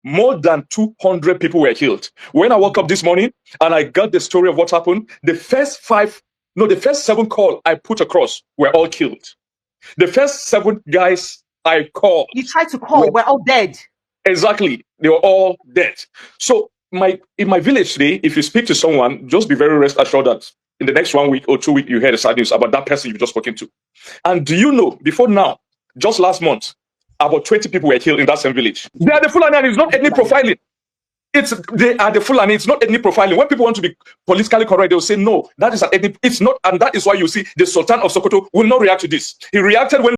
More than 200 people were killed. When I woke up this morning and I got the story of what happened, the first seven call I put across were all killed. The first 7 guys I called, you tried to call, we're all dead. Exactly. They were all dead. So in my village today, if you speak to someone, just be very rest assured that in the next 1 week or 2 weeks, you hear the sad news about that person you've just spoken to. And do you know, before now, just last month, about 20 people were killed in that same village. They are the Fulani, and it's not ethnic profiling. They are the Fulani, it's not ethnic profiling. When people want to be politically correct, they'll say, no, that is an ethnic, it's not, and that is why you see the Sultan of Sokoto will not react to this. He reacted when...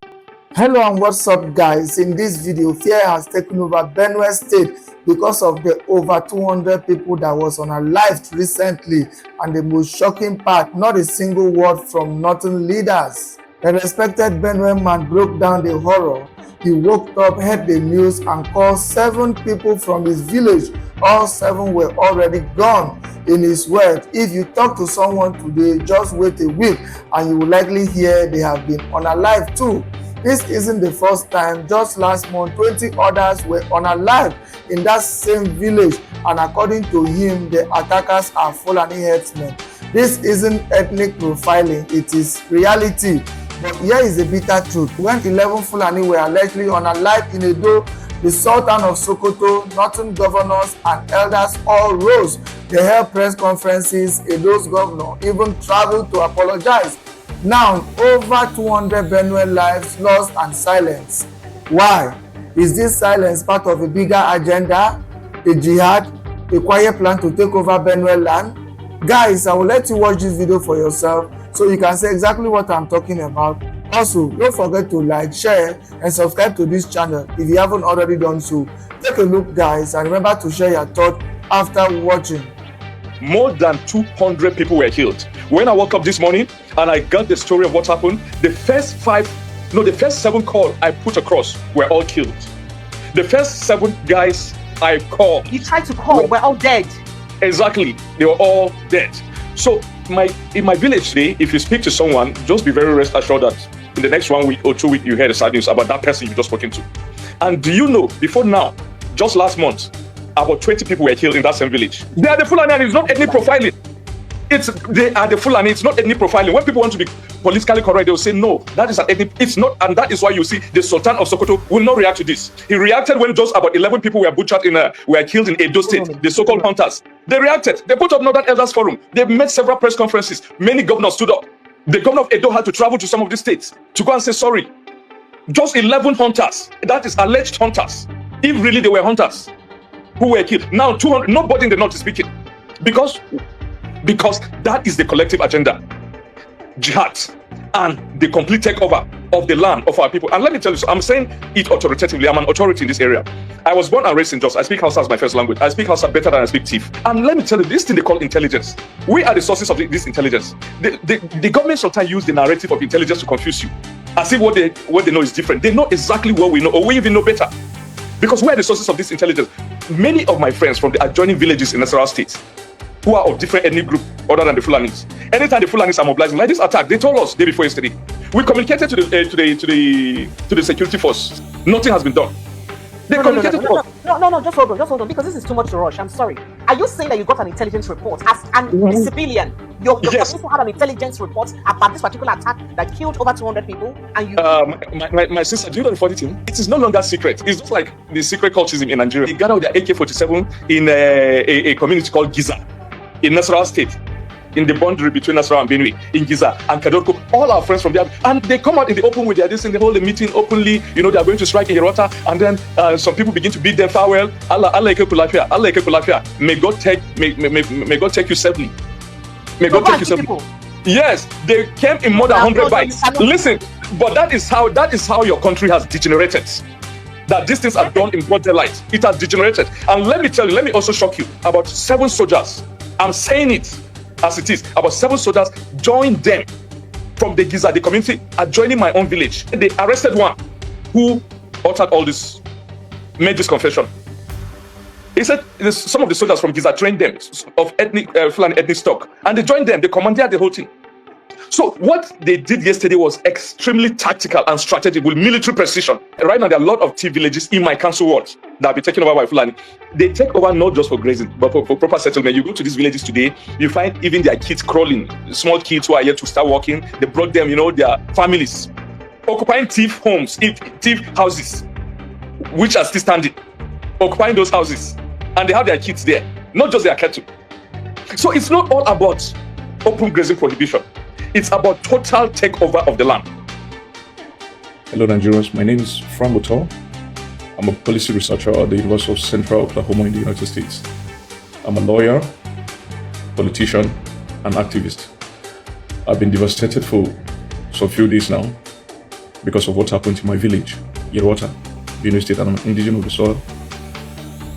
Hello and what's up, guys? In this video, fear has taken over Benue State because of the over 200 people that was unalived recently, and the most shocking part, not a single word from northern leaders. A respected Benue man broke down the horror. He woke up, heard the news, and called 7 people from his village. All 7 were already gone. In his words, if you talk to someone today, just wait a week and you will likely hear they have been unalived too. This isn't the first time. Just last month, 20 others were unalived in that same village, and according to him, the attackers are Fulani herdsmen. This isn't ethnic profiling, it is reality. But here is the bitter truth. When 11 Fulani were allegedly unalived in Edo, the Sultan of Sokoto, northern governors and elders all rose. They held press conferences. Edo's governor even traveled to apologize. Now, over 200 Benue lives lost and silenced. Why? Is this silence part of a bigger agenda, a jihad, a quiet plan to take over Benue land? Guys, I will let you watch this video for yourself so you can see exactly what I'm talking about. Also, don't forget to like, share, and subscribe to this channel if you haven't already done so. Take a look, guys, and remember to share your thoughts after watching. More than 200 people were killed. When I woke up this morning and I got the story of what happened, the first 7 calls I put across were all killed. The first 7 guys I called, you tried to call, we're all dead. Exactly. They were all dead. So in my village today, if you speak to someone, just be very rest assured that in the next 1 week or 2 weeks, you hear the sad news about that person you've just spoken to. And do you know, before now, just last month, about 20 people were killed in that same village. They are the Fulani, and it's not ethnic profiling. They are the Fulani, it's not ethnic profiling. When people want to be politically correct, they'll say, no, that is an ethnic, it's not, and that is why you see the Sultan of Sokoto will not react to this. He reacted when just about 11 people were butchered were killed in Edo State, the so-called hunters. They reacted. They put up Northern Elders Forum. They made several press conferences. Many governors stood up. The governor of Edo had to travel to some of the states to go and say sorry. Just 11 hunters, that is alleged hunters, if really they were hunters, who were killed. Now 200, nobody in the north is speaking because that is the collective agenda, jihad, and the complete takeover of the land of our people. And let me tell you, so I'm saying it authoritatively. I'm an authority in this area. I was born and raised in Jos. I speak Hausa as my first language. I speak Hausa better than I speak Tiv. And let me tell you, this thing they call intelligence. We are the sources of this intelligence. The government sometimes use the narrative of intelligence to confuse you, as if what they know is different. They know exactly what we know, or we even know better, because we are the sources of this intelligence. Many of my friends from the adjoining villages in Nasarawa State, who are of different ethnic group other than the Fulanis, anytime the Fulanis are mobilizing, like this attack, they told us day before yesterday. We communicated to the security force. Nothing has been done. They communicated to us. No, just hold on, because this is too much to rush. I'm sorry. Are you saying that you got an intelligence report as a civilian? Your Yes. community had an intelligence report about this particular attack that killed over 200 people, and you... My sister, do you know the funny thing? It is no longer secret. It's just like the secret cultism in Nigeria. They gathered their AK-47 in a community called Giza in Nasarawa State, in the boundary between Nasarawa and Benue, in Giza and Kadorko. All our friends from there, and they come out in the open with their this, and they hold a meeting openly. You know, they are going to strike in yelwata, and then some people begin to bid them farewell. Allah Kulafia, Allah Kulafia. May God take you safely. May God take you safely. Yes, they came in more than 100 bites. Listen, but that is how your country has degenerated. That these things are done in broad daylight. It has degenerated. And let me tell you, let me also shock you. About 7 soldiers, I'm saying it as it is, about 7 soldiers joined them from the Giza, the community, adjoining my own village. They arrested one who uttered all this, made this confession. He said some of the soldiers from Giza trained them of Fulani ethnic stock, and they joined them. They commandeered the whole thing. So what they did yesterday was extremely tactical and strategic with military precision. Right now, there are a lot of tea villages in my council ward that have been taken over by Fulani. They take over not just for grazing, but for proper settlement. You go to these villages today, you find even their kids crawling, small kids who are yet to start walking. They brought them, their families, occupying thief homes, thief houses, which are still standing, occupying those houses. And they have their kids there, not just their cattle. So it's not all about open grazing prohibition. It's about total takeover of the land. Hello Nigerians, my name is Frank Otor. I'm a policy researcher at the University of Central Oklahoma in the United States. I'm a lawyer, politician, and activist. I've been devastated for some few days now because of what happened to my village, Yelwata, Benue State, and I'm an indigenous of the soil.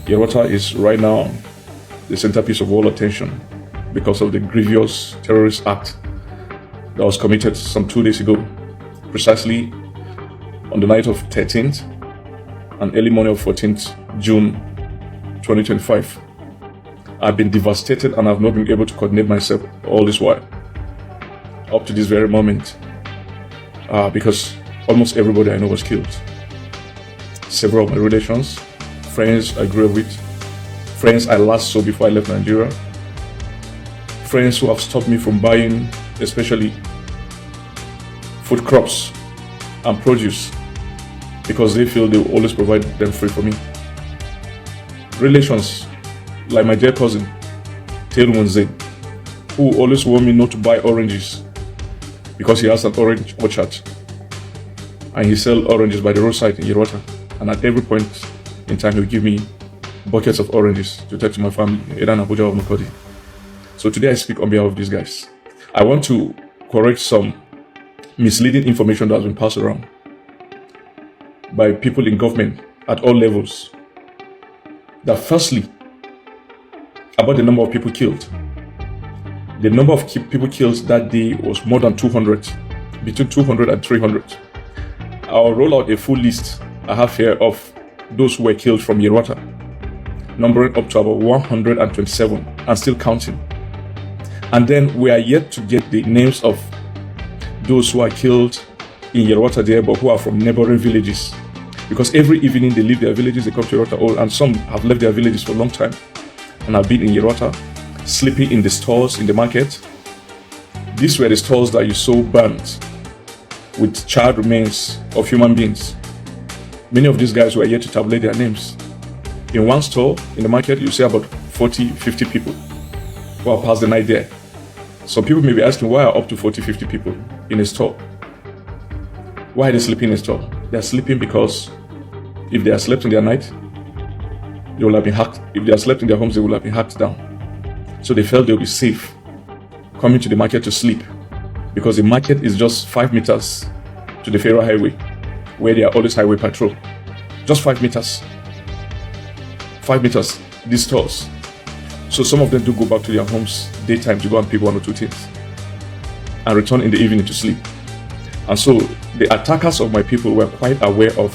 Yelwata is right now the centerpiece of all attention because of the grievous terrorist act that was committed some 2 days ago, precisely on the night of 13th and early morning of 14th June 2025. I've been devastated and I've not been able to coordinate myself all this while, up to this very moment, because almost everybody I know was killed. Several of my relations, friends I grew up with, friends I last saw before I left Nigeria, friends who have stopped me from buying, especially food crops and produce, because they feel they will always provide them free for me. Relations like my dear cousin, Telmunze, who always warned me not to buy oranges because he has an orange orchard and he sells oranges by the roadside in Yelwata, and at every point in time he'll give me buckets of oranges to take to my family, either in Abuja or Makodi. So today I speak on behalf of these guys. I want to correct some misleading information that has been passed around by people in government at all levels. That firstly, about the number of people killed. The number of people killed that day was more than 200, between 200 and 300. I'll roll out a full list I have here of those who were killed from Yelwata, numbering up to about 127 and still counting. And then we are yet to get the names of those who are killed in Yelwata there, but who are from neighboring villages. Because every evening they leave their villages, they come to Yelwata, and some have left their villages for a long time and have been in Yelwata, sleeping in the stores in the market. These were the stores that you saw burnt with charred remains of human beings. Many of these guys were yet to tabulate their names. In one store in the market, you see about 40, 50 people who have passed the night there. Some people may be asking, why are up to 40, 50 people in a store? Why are they sleeping in a store? They are sleeping because if they are slept in their night, they will have been hacked. If they are slept in their homes, they will have been hacked down. So they felt they will be safe coming to the market to sleep, because the market is just 5 meters to the federal highway, where there are always highway patrol. Just 5 meters. 5 meters, these stores. So some of them do go back to their homes daytime to go and pick one or two things and return in the evening to sleep. And so the attackers of my people were quite aware of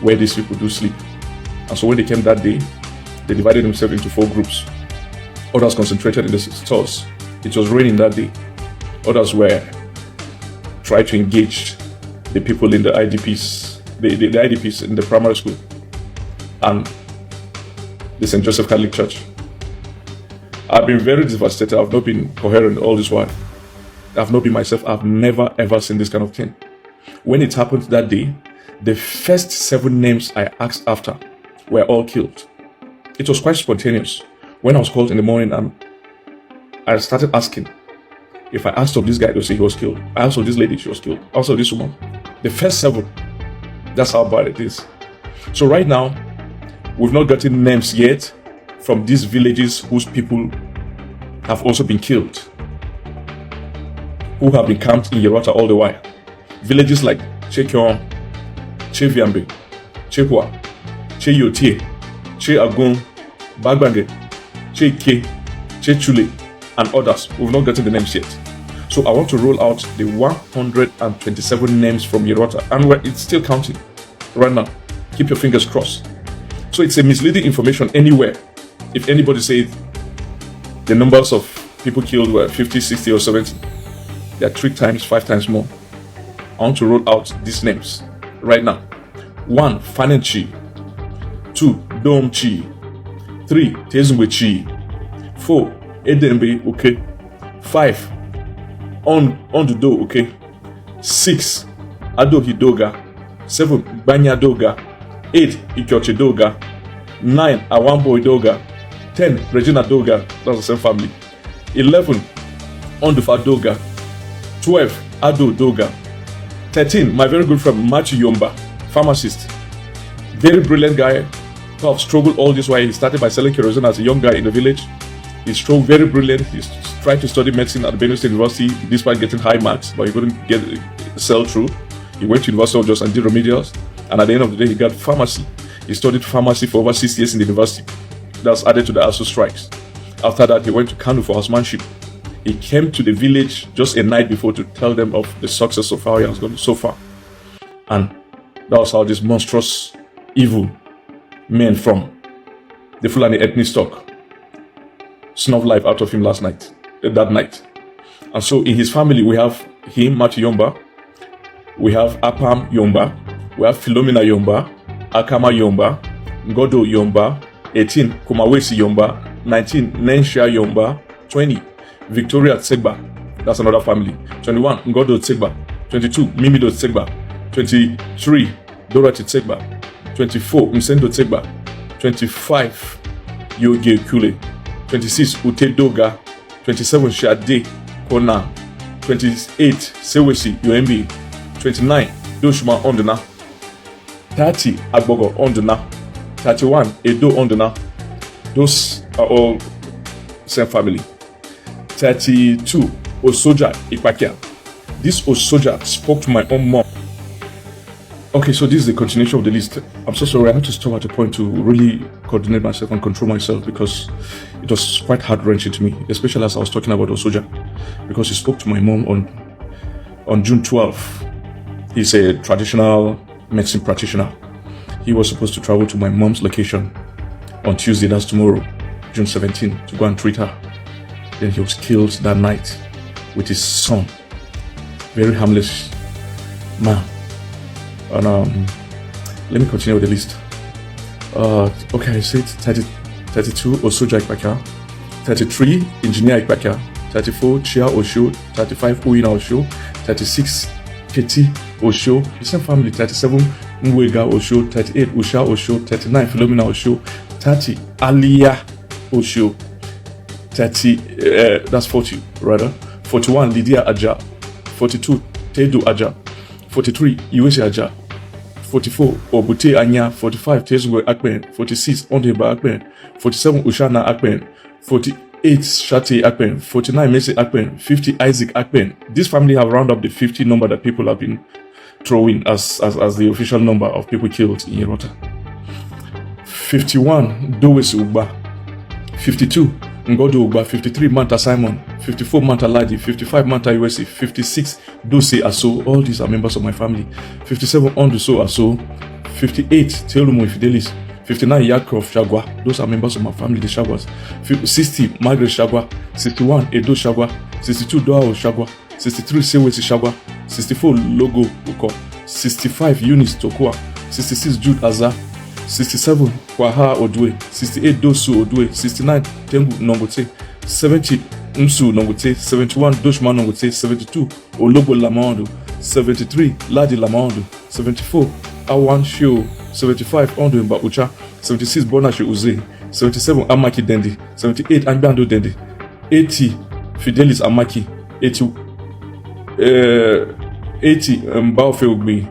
where these people do sleep. And so when they came that day, they divided themselves into 4 groups. Others concentrated in the stores. It was raining that day. Others were trying to engage the people in the IDPs, the IDPs in the primary school and the St. Joseph Catholic Church. I've been very devastated. I've not been coherent all this while. I've not been myself. I've never ever seen this kind of thing. When it happened that day, the first 7 names I asked after were all killed. It was quite spontaneous. When I was called in the morning and I started asking, if I asked of this guy, they'll say he was killed. I asked of this lady, she was killed. I asked of this woman. The first 7, that's how bad it is. So right now, we've not gotten names yet from these villages whose people have also been killed, who have been camped in Yelwata all the while. Villages like Chekyon, Cheviambe, Chekwa, Cheyotie, Cheagun, Bagbange, Cheke, Chechule, and others. We've not gotten the names yet. So I want to roll out the 127 names from Yelwata, and it's still counting right now. Keep your fingers crossed. So it's a misleading information anywhere. If anybody says the numbers of people killed were 50, 60, or 70, They are 3 times, 5 times more. I want to roll out these names right now. 1. Fanenchi. 2. Domchi. 3. Tezumbechi. 4. Edembe, okay. 5. Ondudo, okay. 6. Adohidoga. 7. Banyadoga. 8. Ikyochidoga. 9. Awamboidoga. 10. Regina Doga. That's the same family. 11. Ondufadoga. 12. Ado Doga. 13. My very good friend Machi Yomba, pharmacist. Very brilliant guy. Who have struggled all this while. He started by selling kerosene as a young guy in the village. He's strong, very brilliant. He's tried to study medicine at the Benue State University despite getting high marks, but he couldn't sell through. He went to University of Jos and did remedials, and at the end of the day, he got pharmacy. He studied pharmacy for over 6 years in the university. That was added to the ASU strikes. After that, he went to Kano for housemanship. He came to the village just a night before to tell them of the success of how he has gone so far. And that was how this monstrous, evil men from the Fulani ethnic stock snuffed life out of him that night. And so in his family, we have him, Mati Yomba, we have Apam Yomba, we have Philomena Yomba, Akama Yomba, Ngodo Yomba, 18, Kumawesi Yomba, 19, Nensha Yomba, 20, Victoria Tsegba, that's another family, 21, Ngodo Tsegba, 22, Mimido Tsegba, 23, Dorothy Tsegba, 24, Msendo Tsegba, 25, Yoge Kule, 26, Ute Doga, 27, Shade Kona, 28, Sewesi UMB, 29, Doshma Ondana, 30, Agbogo Ondana, 31, Edo Ondana. Those are all same family. 32, Osoja Ikpakia. This Osoja spoke to my own mom. Okay, so this is the continuation of the list. I'm so sorry, I had to stop at a point to really coordinate myself and control myself because it was quite heart-wrenching to me, especially as I was talking about Osoja, because he spoke to my mom on June 12th. He's a traditional medicine practitioner. He was supposed to travel to my mom's location on Tuesday, that's tomorrow, June 17th, to go and treat her. Then he was killed that night with his son. Very harmless man. And let me continue with the list. Okay, I said 32, Osoja Ikpakia. 33, Engineer Ikpakia. 34, Chia Osho. 35, Uina Osho. 36, Keti Osho. The same family. 37, Mwega Osho. 38, Usha Osho. 39, Philomena Osho. 30, Aliyah Osho. 30, that's 40, rather. 41, Lydia Aja. 42, Tedu Aja. 43, Iwesi Aja. 44, Obute Anya. 45, Tezungwe Akpen. 46, Ondeba Akpen. 47, Ushana Akpen. 48, Shati Akpen. 49, Messi Akpen. 50, Isaac Akpen. This family have rounded up the 50 number that people have been throwing as the official number of people killed in Yelwata. 51, Dowes Ugba. 52, Ngodo Ugba. 53, Manta Simon. 54, Manta Ladi. 55, Manta USC. 56, Dose Aso. All these are members of my family. 57, Onduso Aso. 58, Teolumo Fidelis. 59, Yakov Shagwa. Those are members of my family, the Shagwas. 60, Margaret Shagwa. 61, Edo Shagwa. 62, Doao Shagwa. 63, Sewesi Shagwa. 64, Logo Uko. 65, Eunice Tokua. 66, Jude Azar. 67, Kwaha Odwe. 68, Dosu Odwe. 69, Tengu Nongote. 70, Msu Nongote. 71, Doshman Nongote. 72, Olobo Lamando. 73, Ladi Lamando. 74, Awan Shio. 75, Ondo Mba Ucha. 76, Bonashe Uze. 77, Amaki Dendi. 78, Angbando Dendi. 80, Fidelis Amaki. 80, Mbaofe Ugbi.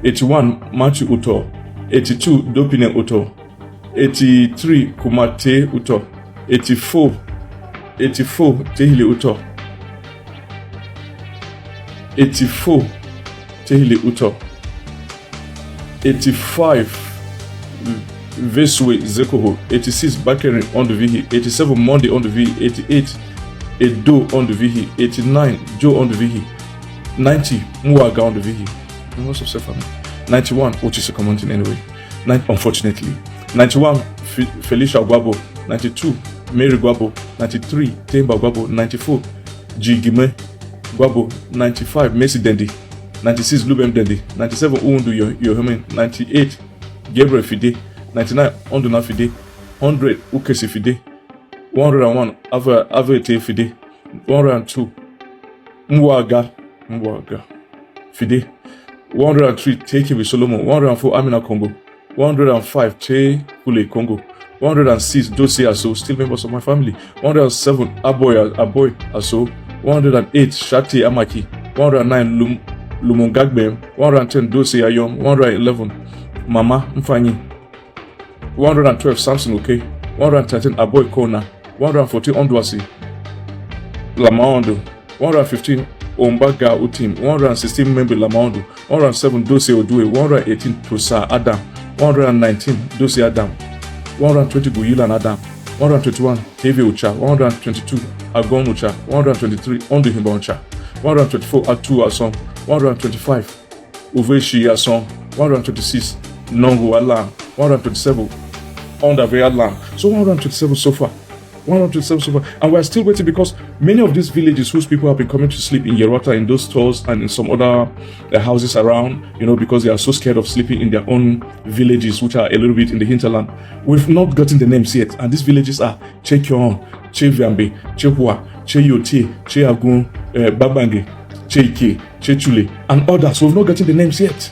81, Machu Uto. 82, Dopine Uto. 83, Kumate Uto. 84, Tehile Uto. 84, Tehile Uto. 85, Veswe Zekoho. 86, Bakere on the Vihi. 87, Monday on the Vihi. 88, Edo on the Vihi. 89, Joe on the Vihi. 90, Muaga on the Vihi. Most of family. 91, which is a common thing anyway. Unfortunately. 91, Felicia Guabo. 92, Mary Guabo. 93, Temba Guabo. 94, Jigime. Gwabo, 95 Messi Dendi, 96 Lubem Dendi, 97 Uundu Yohemen, 98 Gabriel Fide, 99 Onduna Fide, 100 Ukesi Fide, 101 Avete Fide, 102 Mwaga Fide, 103 Tekebi Solomon, 104 Amina Congo, 105 Che Kule Congo, 106 Dosi Aso, still members of my family, 107 Aboy Aso, 108 Shati Amaki, 109 Lumungagbem, 110 Dosi Ayom, 111 Mama Mfanyi, 112 Samson Oke, 113 Aboy Kona, 114 Ondwasi Lamaondo, 115 Ombaga Utim, 116 Membe Lamaondo, 107 Dosi Odue, 118 Tosa Adam, 119 Dosi Adam, 120 Guyilan Adam, 121 Heavy Ucha, 122 Agon Ucha, 123 Onduhimba Ucha, 124 Atu Asom, 125 Uveshi Asom, 126 Nongu Alam, 127 Ondave Alam. So 127 so far. 127 so far. And we're still waiting because many of these villages whose people have been coming to sleep in Yelwata, in those stores and in some other houses around, because they are so scared of sleeping in their own villages, which are a little bit in the hinterland. We've not gotten the names yet. And these villages are Che Kyon, Che Viambe, Che Hua, Che Yote, Che Agun, Babange, Che Ike, Che Chule, and others. We've not gotten the names yet.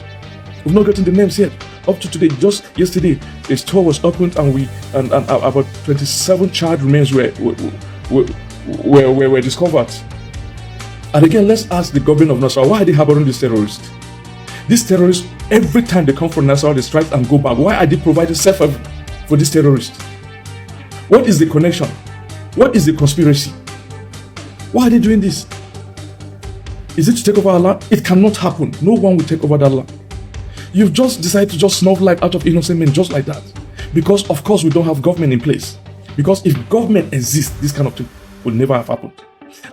Up to today, just yesterday, a store was opened and about 27 child remains were discovered. And again, let's ask the government of Nasarawa, why are they harboring these terrorists? These terrorists, every time they come from Nasarawa, they strike and go back. Why are they providing safe for these terrorists? What is the connection? What is the conspiracy? Why are they doing this? Is it to take over our land? It cannot happen. No one will take over that land. You've just decided to just snuff life out of innocent men just like that. Because, of course, we don't have government in place. Because if government exists, this kind of thing would never have happened.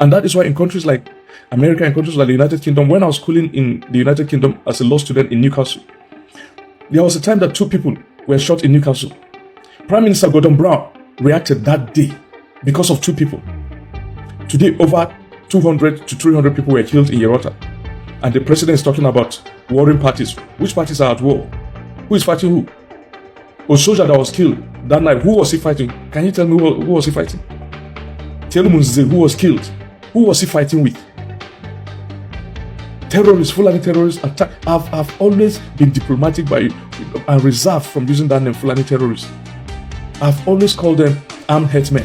And that is why in countries like America and countries like the United Kingdom, when I was schooling in the United Kingdom as a law student in Newcastle, there was a time that 2 people were shot in Newcastle. Prime Minister Gordon Brown reacted that day because of 2 people. Today, over 200 to 300 people were killed in Yelwata. And the president is talking about warring parties. Which parties are at war? Who is fighting who? A soldier that was killed that night, who was he fighting? Can you tell me who was he fighting? Tinubu, who was killed? Who was he fighting with? Terrorists, Fulani terrorists, have always been diplomatic and reserved from using that name, Fulani terrorists. I've always called them armed headsmen.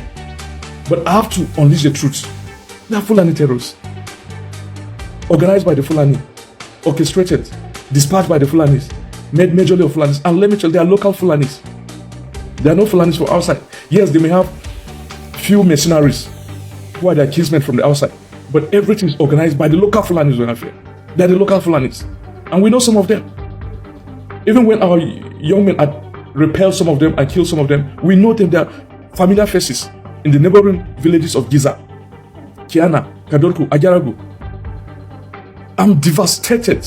But I have to unleash the truth. They are Fulani terrorists. Organized by the Fulani, orchestrated, dispatched by the Fulanis, made majorly of Fulanis. And let me tell you, they are local Fulanis. They are no Fulanis from outside. Yes, they may have few mercenaries who are their kinsmen from the outside, but everything is organized by the local Fulanis. They are the local Fulanis. And we know some of them. Even when our young men had repelled some of them and killed some of them, we know them. They are familiar faces in the neighboring villages of Giza, Kiana, Kadorku, Ajaragu. I'm devastated